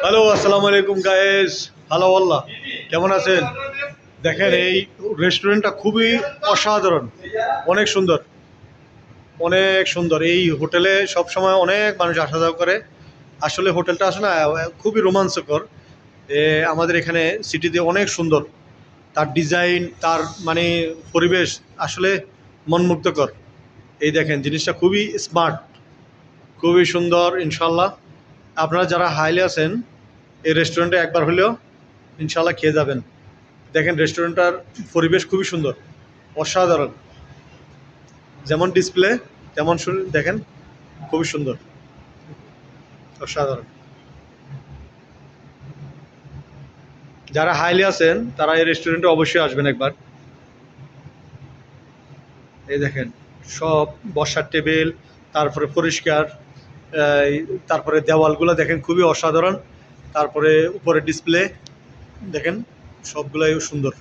Hello, আসসালামু আলাইকুম guys. Hello আল্লাহ, কেমন আছেন? দেখেন এই রেস্টুরেন্টটা খুবই অসাধারণ, অনেক সুন্দর, অনেক সুন্দর। এই হোটেলে সব সময় অনেক মানুষ আসা যাওয়া করে। আসলে হোটেলটা আসলে না খুবই রোমাঞ্চকর। আমাদের এখানে সিটিতে অনেক সুন্দর, তার ডিজাইন, তার মানে পরিবেশ আসলে মনমুগ্ধকর। এই দেখেন জিনিসটা খুবই স্মার্ট, খুবই সুন্দর। ইনশাল্লাহ আপনারা যারা হাইলে আছেন এই রেস্টুরেন্টে একবার হলেও ইনশাল্লাহ খেয়ে যাবেন। দেখেন রেস্টুরেন্টটার পরিবেশ খুবই সুন্দর, অসাধারণ। যেমন ডিসপ্লে তেমন দেখেন খুবই সুন্দর, অসাধারণ। যারা হাইলি আছেন তারা এই রেস্টুরেন্টে অবশ্যই আসবেন একবার। এই দেখেন সব বসার টেবিল, তারপরে পরিষ্কার, এই তারপরে দেওয়ালগুলো দেখেন খুবই অসাধারণ। তারপরে উপরে ডিসপ্লে দেখেন সবগুলাই সুন্দর।